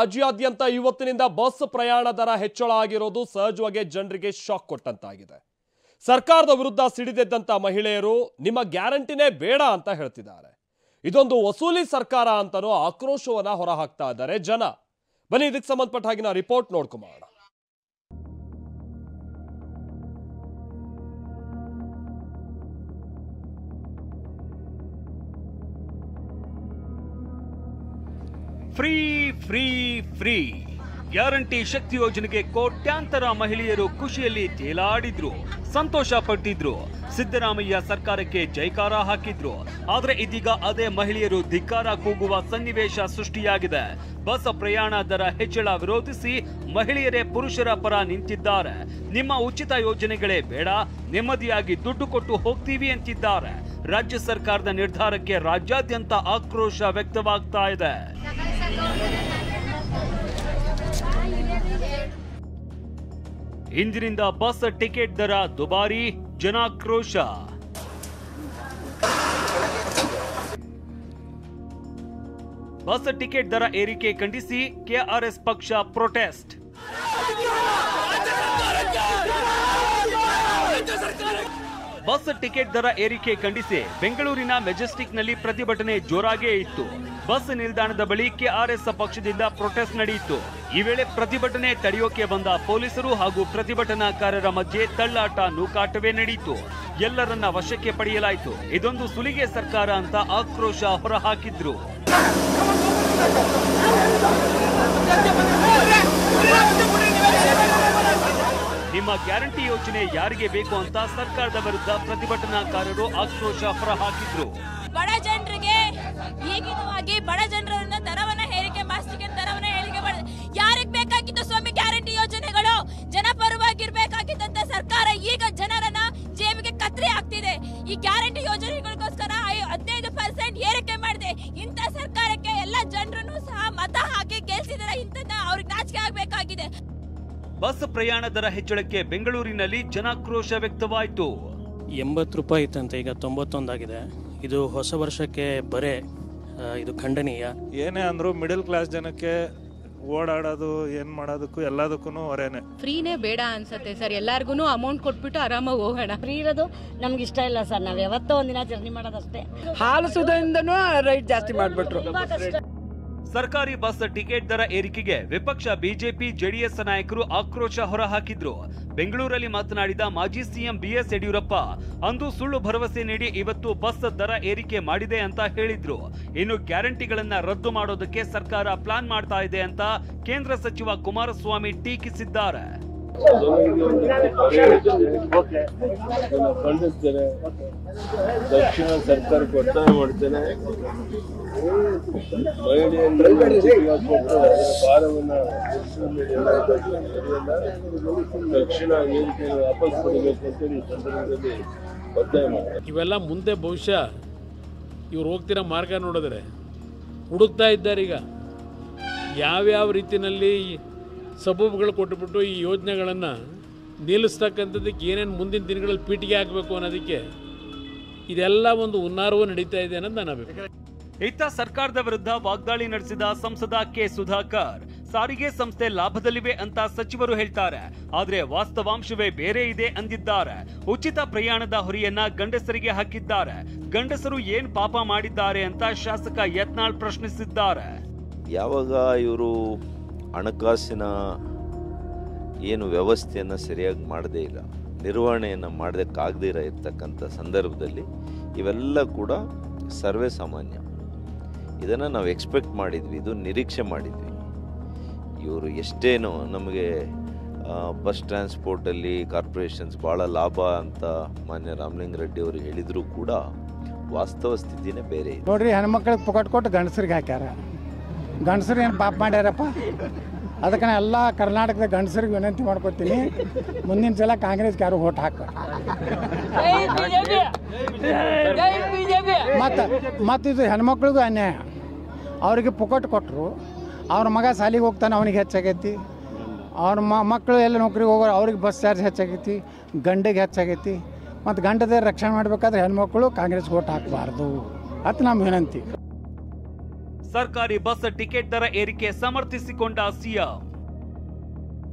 ರಾಜ್ಯಾದ್ಯಂತ ಇವತ್ತಿನಿಂದ ಬಸ್ ಪ್ರಯಾಣ ದರ ಹೆಚ್ಚಳ ಆಗಿರೋದು ಸಹಜವಾಗಿ ಜನರಿಗೆ ಶಾಕ್ ಕೊಟ್ಟಂತಾಗಿದೆ. ಸರ್ಕಾರದ ವಿರುದ್ಧ ಸಿಡಿದೆದ್ದಂತ ಮಹಿಳೆಯರು ನಿಮ್ಮ ಗ್ಯಾರಂಟಿನೇ ಬೇಡ ಅಂತ ಹೇಳ್ತಿದ್ದಾರೆ. ಇದೊಂದು ವಸೂಲಿ ಸರ್ಕಾರ ಅಂತನೂ ಆಕ್ರೋಶವನ್ನ ಹೊರಹಾಕ್ತಾ ಇದ್ದಾರೆ ಜನ. ಬನ್ನಿ ಇದಕ್ಕೆ ಸಂಬಂಧಪಟ್ಟ ಹಾಗಿನ ರಿಪೋರ್ಟ್ ನೋಡ್ಕೊಂಬೋಣ. Free free free guarantee Shakti ಯೋಜನೆಗೆ ಕೋಟ್ಯಾಂತರ ಮಹಿಳೆಯರು ಖುಷಿಯಲ್ಲಿ ತೇಲಾಡಿದ್ರು, ಸಂತೋಷ ಪಟ್ಟಿದ್ರು, ಸಿದ್ದರಾಮಯ್ಯ ಸರ್ಕಾರಕ್ಕೆ ಜೈಕಾರ ಹಾಕಿದ್ರು. ಆದ್ರೆ ಇದೀಗ ಅದೇ ಮಹಿಳೆಯರು ಧಿಕ್ಕಾರ ಕೂಗುವ ಸನ್ನಿವೇಶ ಸೃಷ್ಟಿಯಾಗಿದೆ. ಬಸ್ ಪ್ರಯಾಣ ದರ ಹೆಚ್ಚಳ ವಿರೋಧಿಸಿ ಮಹಿಳೆಯರೇ ಪುರುಷರ ಪರ ನಿಂತಿದ್ದಾರೆ. ನಿಮ್ಮ ಉಚಿತ ಯೋಜನೆಗಳೇ ಬೇಡ, ನೆಮ್ಮದಿಯಾಗಿ ದುಡ್ಡು ಕೊಟ್ಟು ಹೋಗ್ತೀವಿ ಅಂತಿದ್ದಾರೆ. ರಾಜ್ಯ ಸರ್ಕಾರದ ನಿರ್ಧಾರಕ್ಕೆ ರಾಜ್ಯಾದ್ಯಂತ ಆಕ್ರೋಶ ವ್ಯಕ್ತವಾಗ್ತಾ ಇದೆ. ಇಂದಿನಿಂದ ಬಸ್ ಟಿಕೆಟ್ ದರ ದುಬಾರಿ, ಜನಾಕ್ರೋಶ. ಬಸ್ ಟಿಕೆಟ್ ದರ ಏರಿಕೆ ಖಂಡಿಸಿ ಕೆಆರ್ಎಸ್ ಪಕ್ಷ ಪ್ರೊಟೆಸ್ಟ್. ಬಸ್ ಟಿಕೆಟ್ ದರ ಏರಿಕೆ ಖಂಡಿಸಿ ಬೆಂಗಳೂರಿನ ಮೆಜೆಸ್ಟಿಕ್ನಲ್ಲಿ ಪ್ರತಿಭಟನೆ ಜೋರಾಗೇ ಇತ್ತು. ಬಸ್ ನಿಲ್ದಾಣದ ಬಳಿ ಕೆಆರ್ಎಸ್ ಪಕ್ಷದಿಂದ ಪ್ರೊಟೆಸ್ಟ್ ನಡೆಯಿತು. ಈ ವೇಳೆ ಪ್ರತಿಭಟನೆ ತಡೆಯೋಕೆ ಬಂದ ಪೊಲೀಸರು ಹಾಗೂ ಪ್ರತಿಭಟನಾಕಾರರ ಮಧ್ಯೆ ತಳ್ಳಾಟ, ನೂಕಾಟವೇ ನಡೆಯಿತು. ಎಲ್ಲರನ್ನ ವಶಕ್ಕೆ ಪಡೆಯಲಾಯಿತು. ಇದೊಂದು ಸುಲಿಗೆ ಸರ್ಕಾರ ಅಂತ ಆಕ್ರೋಶ ಹೊರಹಾಕಿದ್ರು. ನಿಮ್ಮ ಗ್ಯಾರಂಟಿ ಯೋಜನೆ ಯಾರಿಗೆ ಬೇಕು ಅಂತ ಸರ್ಕಾರದ ವಿರುದ್ಧ ಪ್ರತಿಭಟನಾಕಾರರು ಆಕ್ರೋಶ ಹೊರಹಾಕಿದ್ರು. ಬಡ ಜನರಿಗೆ ಈಗಿನವಾಗಿ ಬಡ ಜನರನ್ನ ದರವನ್ನ ಹೇರಿಕೆ, ಬಸ್ ಟಿಕೆಟ್ ದರವನ್ನ ಹೇರಿಕೆ ಮಾಡಿದೆ. ಯಾರಿಗೆ ಬೇಕಾಗಿತ್ತು ಸ್ವಾಮಿ ಗ್ಯಾರಂಟಿ ಯೋಜನೆಗಳು? ಜನಪರವಾಗಿರ್ಬೇಕಾಗಿದ್ದಂತ ಸರ್ಕಾರ ಈಗ ಜನರನ್ನ ಜೇಬಿಗೆ ಕತ್ರಿ ಆಗ್ತಿದೆ. ಈ ಗ್ಯಾರಂಟಿ ಯೋಜನೆಗಳಿಗೋಸ್ಕರ 15% ಏರಿಕೆ ಮಾಡಿದೆ. ಇಂಥ ಸರ್ಕಾರಕ್ಕೆ ಎಲ್ಲ ಜನರನ್ನು ಸಹ ಮತ ಹಾಕಿ ಗೆಲ್ಸಿದಾರೆ. ಇಂಥದ್ದನ್ನ ಅವ್ರಿಗೆ ನಾಚಿಕೆ ಆಗ್ಬೇಕಾಗಿದೆ. ಬಸ್ ಪ್ರಯಾಣ ದರ ಹೆಚ್ಚಳಕ್ಕೆ ಬೆಂಗಳೂರಿನಲ್ಲಿ ಜನಾಕ್ರೋಶ ವ್ಯಕ್ತವಾಯಿತು. 80 ರೂಪಾಯಿ ಇತ್ತಂತೆ, ಈಗ 91 ಆಗಿದೆ. ಇದು ಹೊಸ ವರ್ಷಕ್ಕೆ ಬರೇ ಇದು ಖಂಡನೀಯ. ಏನೇ ಅಂದ್ರು ಮಿಡಲ್ ಕ್ಲಾಸ್ ಜನಕ್ಕೆ ಓಡಾಡೋದು ಏನ್ ಮಾಡೋದಕ್ಕೂ ಎಲ್ಲದಕ್ಕೂ ಹೊರೇನೆ. ಫ್ರೀನೇ ಬೇಡ ಅನ್ಸುತ್ತೆ ಸರ್. ಎಲ್ಲಾರ್ಗು ಅಮೌಂಟ್ ಕೊಟ್ಬಿಟ್ಟು ಆರಾಮಾಗಿ ಹೋಗೋಣ. ಫ್ರೀ ಇರೋದು ನಮ್ಗೆ ಇಷ್ಟ ಇಲ್ಲ ಸರ್. ನಾವ್ ಯಾವತ್ತೋ ಒಂದಿನ ಜರ್ನಿ ಮಾಡೋದಷ್ಟೇ. ಹಾಲು ಸುಧದಿಂದನೂ ರೈಟ್ ಜಾಸ್ತಿ ಮಾಡ್ಬಿಟ್ರು. ಸರ್ಕಾರಿ ಬಸ್ ಟಿಕೆಟ್ ದರ ಏರಿಕೆಗೆ ವಿಪಕ್ಷ ಬಿಜೆಪಿ, ಜೆಡಿಎಸ್ ನಾಯಕರು ಆಕ್ರೋಶ ಹೊರಹಾಕಿದ್ರು. ಬೆಂಗಳೂರಲ್ಲಿ ಮಾತನಾಡಿದ ಮಾಜಿ ಸಿಎಂ ಬಿಎಸ್ ಯಡಿಯೂರಪ್ಪ, ಅಂದು ಸುಳ್ಳು ಭರವಸೆ ನೀಡಿ ಇವತ್ತು ಬಸ್ ದರ ಏರಿಕೆ ಮಾಡಿದೆ ಅಂತ ಹೇಳಿದ್ರು. ಇನ್ನು ಗ್ಯಾರಂಟಿಗಳನ್ನ ರದ್ದು ಮಾಡೋದಕ್ಕೆ ಸರ್ಕಾರ ಪ್ಲಾನ್ ಮಾಡ್ತಾ ಇದೆ ಅಂತ ಕೇಂದ್ರ ಸಚಿವ ಕುಮಾರಸ್ವಾಮಿ ಟೀಕಿಸಿದ್ದಾರೆ. ದಕ್ಷಿಣ ಸರ್ಕಾರಕ್ಕೆ ಒತ್ತಾಯ ಮಾಡ್ತೇನೆ. ಭಾರವನ್ನು ದಕ್ಷಿಣ ಏರಿಕೆ ವಾಪಸ್ ಕೊಡಬೇಕು ಅಂತೇಳಿ ಈ ಸಂದರ್ಭದಲ್ಲಿ ಒತ್ತಾಯ ಮಾಡ್ತಾರೆ. ಇವೆಲ್ಲ ಮುಂದೆ ಬಹುಶಃ ಇವ್ರು ಹೋಗ್ತಿರೋ ಮಾರ್ಗ ನೋಡಿದ್ರೆ ಹುಡುಕ್ತಾ ಇದ್ದಾರೆ. ಈಗ ಯಾವ್ಯಾವ ರೀತಿಯಲ್ಲಿ ಸಬೂಬುಗಳು ಕೊಟ್ಟುಬಿಟ್ಟು ಈ ಯೋಜನೆಗಳನ್ನು ನಿಲ್ಲಿಸ್ತಕ್ಕಂಥದ್ದಕ್ಕೆ ಏನೇನು ಮುಂದಿನ ದಿನಗಳಲ್ಲಿ ಪೀಟಿಗೆ ಹಾಕಬೇಕು ಅನ್ನೋದಕ್ಕೆ ಇದೆಲ್ಲ ಒಂದು ಹುನ್ನಾರವೂ ನಡೀತಾ ಇದೆ ಅನ್ನೋದು ನನ್ನ ಅಭಿಪ್ರಾಯ. ಇತ್ತ ಸರ್ಕಾರದ ವಿರುದ್ಧ ವಾಗ್ದಾಳಿ ನಡೆಸಿದ ಸಂಸದ ಕೆ ಸುಧಾಕರ್, ಸಾರಿಗೆ ಸಂಸ್ಥೆ ಲಾಭದಲ್ಲಿವೆ ಅಂತ ಸಚಿವರು ಹೇಳ್ತಾರೆ, ಆದ್ರೆ ವಾಸ್ತವಾಂಶವೇ ಬೇರೆ ಇದೆ ಅಂದಿದ್ದಾರೆ. ಉಚಿತ ಪ್ರಯಾಣದ ಹೊರೆಯನ್ನ ಗಂಡಸರಿಗೆ ಹಾಕಿದ್ದಾರೆ. ಗಂಡಸರು ಏನ್ ಪಾಪ ಮಾಡಿದ್ದಾರೆ ಅಂತ ಶಾಸಕ ಯತ್ನಾಳ್ ಪ್ರಶ್ನಿಸಿದ್ದಾರೆ. ಯಾವಾಗ ಇವರು ಹಣಕಾಸಿನ ಏನು ವ್ಯವಸ್ಥೆಯನ್ನು ಸರಿಯಾಗಿ ಮಾಡದೇ ಇಲ್ಲ, ನಿರ್ವಹಣೆಯನ್ನು ಮಾಡೋದಕ್ಕಾಗದೇ ಇರತಕ್ಕಂಥ ಸಂದರ್ಭದಲ್ಲಿ ಇವೆಲ್ಲ ಕೂಡ ಸರ್ವೇ ಸಾಮಾನ್ಯ. ಇದನ್ನು ನಾವು ಎಕ್ಸ್ಪೆಕ್ಟ್ ಮಾಡಿದ್ವಿ, ಇದು ನಿರೀಕ್ಷೆ ಮಾಡಿದ್ವಿ. ಇವರು ಎಷ್ಟೇನೋ ನಮಗೆ ಬಸ್ ಟ್ರಾನ್ಸ್ಪೋರ್ಟಲ್ಲಿ ಕಾರ್ಪೊರೇಷನ್ಸ್ ಭಾಳ ಲಾಭ ಅಂತ ಮಾನ್ಯ ರಾಮಲಿಂಗ ರೆಡ್ಡಿ ಅವರು ಹೇಳಿದರೂ ಕೂಡ ವಾಸ್ತವ ಸ್ಥಿತಿನೇ ಬೇರೆ ಇದೆ. ನೋಡ್ರಿ, ಹೆಣ್ಮಕ್ಳಿಗೆ ಪೊಕಟ್ ಕೊಟ್ಟು ಗಂಡಸರಿಗೆ ಹಾಕ್ಯಾರ. ಗಂಡಸರು ಏನು ಪಾಪ ಮಾಡ್ಯಾರಪ್ಪ? ಅದಕ್ಕೆ ನಾನು ಎಲ್ಲ ಕರ್ನಾಟಕದ ಗಂಡಸರಿಗೆ ವಿನಂತಿ ಮಾಡ್ಕೊತೀನಿ, ಮುಂದಿನ ಸಲ ಕಾಂಗ್ರೆಸ್ಗೆ ಯಾರು ಓಟ್ ಹಾಕ. ಮತ್ತು ಇದು ಹೆಣ್ಮಕ್ಳಿಗೂ ಅನ್ಯಾಯ. ಅವರಿಗೆ ಪೊಕಟ್ ಕೊಟ್ಟರು, ಅವ್ರ ಮಗ ಶಾಲಿಗೆ ಹೋಗ್ತಾನೆ, ಅವನಿಗೆ ಹೆಚ್ಚಾಗೈತಿ. ಅವ್ರ ಮಕ್ಕಳು ಎಲ್ಲ ನೌಕರಿಗೆ ಹೋಗೋರು, ಅವ್ರಿಗೆ ಬಸ್ ಚಾರ್ಜ್ ಹೆಚ್ಚಾಗೈತಿ, ಗಂಡಿಗೆ ಹೆಚ್ಚಾಗೈತಿ. ಮತ್ತು ಗಂಡದ ರಕ್ಷಣೆ ಮಾಡಬೇಕಾದ್ರೆ ಹೆಣ್ಮಕ್ಳು ಕಾಂಗ್ರೆಸ್ಗೆ ಓಟ್ ಹಾಕಬಾರ್ದು ಅಂತ ನಮ್ಮ ವಿನಂತಿ. ಸರ್ಕಾರಿ ಬಸ್ ಟಿಕೆಟ್ ದರ ಏರಿಕೆ ಸಮರ್ಥಿಸಿಕೊಂಡ ಸಿಎಂ.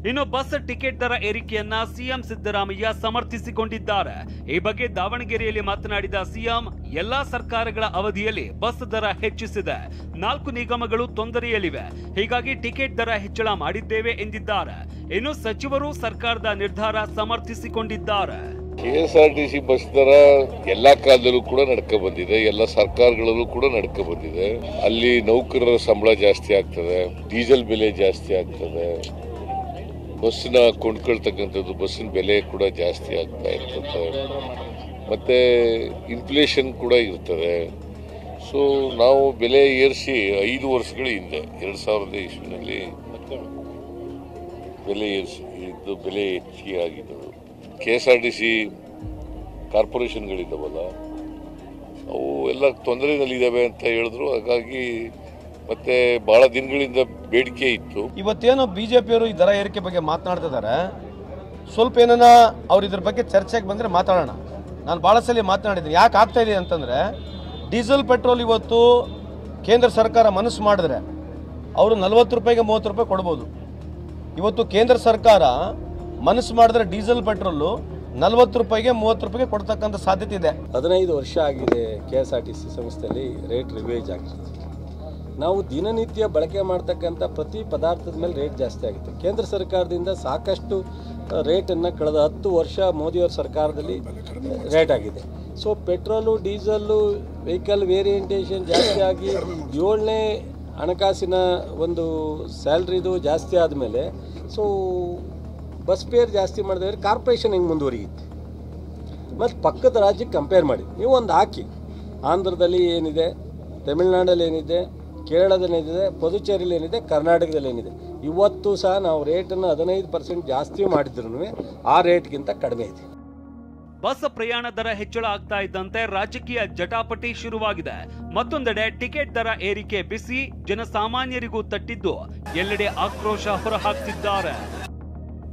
ಇನ್ನು ಬಸ್ ಟಿಕೆಟ್ ದರ ಏರಿಕೆಯನ್ನ ಸಿಎಂ ಸಿದ್ದರಾಮಯ್ಯ ಸಮರ್ಥಿಸಿಕೊಂಡಿದ್ದಾರೆ. ಈ ಬಗ್ಗೆ ದಾವಣಗೆರೆಯಲ್ಲಿ ಮಾತನಾಡಿದ ಸಿಎಂ, ಎಲ್ಲಾ ಸರ್ಕಾರಗಳ ಅವಧಿಯಲ್ಲಿ ಬಸ್ ದರ ಹೆಚ್ಚಿಸಿದೆ. 4 ನಿಗಮಗಳು ತೊಂದರೆಯಲ್ಲಿವೆ, ಹೀಗಾಗಿ ಟಿಕೆಟ್ ದರ ಹೆಚ್ಚಳ ಮಾಡಿದ್ದೇವೆ ಎಂದಿದ್ದಾರೆ. ಇನ್ನು ಸಚಿವರು ಸರ್ಕಾರದ ನಿರ್ಧಾರ ಸಮರ್ಥಿಸಿಕೊಂಡಿದ್ದಾರೆ. KSRTC ಬಸ್ ದರ ಎಲ್ಲಾ ಕಾಲದಲ್ಲೂ ಕೂಡ ನಡ್ಕ ಬಂದಿದೆ, ಎಲ್ಲ ಸರ್ಕಾರಗಳಲ್ಲೂ ಕೂಡ ನಡ್ಕ ಬಂದಿದೆ. ಅಲ್ಲಿ ನೌಕರರ ಸಂಬಳ ಜಾಸ್ತಿ ಆಗ್ತದೆ, ಡೀಸೆಲ್ ಬೆಲೆ ಜಾಸ್ತಿ ಆಗ್ತದೆ, ಬಸ್ಸಿನ ಕೊಂಡ್ಕೊಳ್ತಕ್ಕಂಥದ್ದು ಬಸ್ಸಿನ ಬೆಲೆ ಕೂಡ ಜಾಸ್ತಿ ಆಗ್ತಾ ಇರ್ತದೆ, ಮತ್ತೆ ಇನ್ಫ್ಲೇಷನ್ ಕೂಡ ಇರ್ತದೆ. ಸೊ ನಾವು ಬೆಲೆ ಏರಿಸಿ 5 ವರ್ಷಗಳ ಹಿಂದೆ 2000 ಇಸ್ವಿನಲ್ಲಿ ಬೆಲೆ ಏರಿಸಿ ಇದ್ದು ಬೆಲೆ ಹೆಚ್ಚಿಗೆ ಆಗಿದ್ದು. KSRTC ಕಾರ್ಪೊರೇಷನ್ಗಳಿದ್ದಾವಲ್ಲ ಅವು ಎಲ್ಲ ತೊಂದರೆನಲ್ಲಿದ್ದಾವೆ ಅಂತ ಹೇಳಿದ್ರು. ಹಾಗಾಗಿ ಮತ್ತೆ ಬಹಳ ದಿನಗಳಿಂದ ಬೇಡಿಕೆ ಇತ್ತು. ಇವತ್ತೇನು ಬಿಜೆಪಿಯವರು ಈ ದರ ಏರಿಕೆ ಬಗ್ಗೆ ಮಾತನಾಡ್ತಿದ್ದಾರೆ, ಸ್ವಲ್ಪ ಏನಾನ ಅವ್ರು ಇದ್ರ ಬಗ್ಗೆ ಚರ್ಚೆಗೆ ಬಂದರೆ ಮಾತಾಡೋಣ. ನಾನು ಭಾಳ ಸಲ ಮಾತನಾಡಿದ್ದೀನಿ. ಯಾಕೆ ಆಗ್ತಾ ಇದೆ ಅಂತಂದರೆ, ಡೀಸೆಲ್ ಪೆಟ್ರೋಲ್ ಇವತ್ತು ಕೇಂದ್ರ ಸರ್ಕಾರ ಮನಸ್ಸು ಮಾಡಿದ್ರೆ ಅವರು 40 ರೂಪಾಯಿಗೆ 30 ರೂಪಾಯಿ ಕೊಡ್ಬೋದು. ಇವತ್ತು ಕೇಂದ್ರ ಸರ್ಕಾರ ಮನಸ್ಸು ಮಾಡಿದ್ರೆ ಡೀಸೆಲ್ ಪೆಟ್ರೋಲು 40 ರೂಪಾಯಿಗೆ 30 ರೂಪಾಯಿಗೆ ಕೊಡ್ತಕ್ಕಂಥ ಸಾಧ್ಯತೆ ಇದೆ. 15 ವರ್ಷ ಆಗಿದೆ KSRTC ಸಂಸ್ಥೆಯಲ್ಲಿ ರೇಟ್ ರಿವೈಸ್ ಆಗಿದೆ. ನಾವು ದಿನನಿತ್ಯ ಬಳಕೆ ಮಾಡ್ತಕ್ಕಂಥ ಪ್ರತಿ ಪದಾರ್ಥದ ಮೇಲೆ ರೇಟ್ ಜಾಸ್ತಿ ಆಗುತ್ತೆ. ಕೇಂದ್ರ ಸರ್ಕಾರದಿಂದ ಸಾಕಷ್ಟು ರೇಟನ್ನು ಕಳೆದ 10 ವರ್ಷ ಮೋದಿಯವರ ಸರ್ಕಾರದಲ್ಲಿ ರೇಟ್ ಆಗಿದೆ. ಸೊ ಪೆಟ್ರೋಲು, ಡೀಸೆಲ್ಲು, ವೆಹಿಕಲ್ ವೇರಿಯಂಟೇಷನ್ ಜಾಸ್ತಿ ಆಗಿ 7ನೇ ಹಣಕಾಸಿನ ಒಂದು ಸ್ಯಾಲ್ರಿದು ಜಾಸ್ತಿ ಆದಮೇಲೆ ಸೊ ಬಸ್ ಫೇರ್ ಜಾಸ್ತಿ ಮಾಡಿದ್ರೆ ಕಾರ್ಪೊರೇಷನ್ ಹೆಂಗೆ ಮುಂದುವರಿಯುತ್ತೆ? ಮತ್ತು ಪಕ್ಕದ ರಾಜ್ಯಕ್ಕೆ ಕಂಪೇರ್ ಮಾಡಿ ನೀವು ಒಂದು ಹಾಕಿ. ಆಂಧ್ರದಲ್ಲಿ ಏನಿದೆ, ತಮಿಳ್ನಾಡಲ್ಲಿ ಏನಿದೆ, ಕೇರಳದಲ್ಲಿ ಏನಿದೆ, ಪುದುಚೇರಿಯಲ್ಲಿ ಏನಿದೆ, ಕರ್ನಾಟಕದಲ್ಲಿ ಏನಿದೆ. ಇವತ್ತು ಸಹ ನಾವು ರೇಟನ್ನು 15% ಜಾಸ್ತಿ ಮಾಡಿದ್ರು ಆ ರೇಟ್ಗಿಂತ ಕಡಿಮೆ ಇದೆ. ಬಸ್ ಪ್ರಯಾಣ ದರ ಹೆಚ್ಚಳ ಆಗ್ತಾ ಇದ್ದಂತೆ ರಾಜಕೀಯ ಜಟಾಪಟಿ ಶುರುವಾಗಿದೆ. ಮತ್ತೊಂದೆಡೆ ಟಿಕೆಟ್ ದರ ಏರಿಕೆ ಬಿಸಿ ಜನಸಾಮಾನ್ಯರಿಗೂ ತಟ್ಟಿದ್ದು ಎಲ್ಲೆಡೆ ಆಕ್ರೋಶ ಹೊರಹಾಕ್ತಿದ್ದಾರೆ.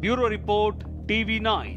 Bureau report, TV9.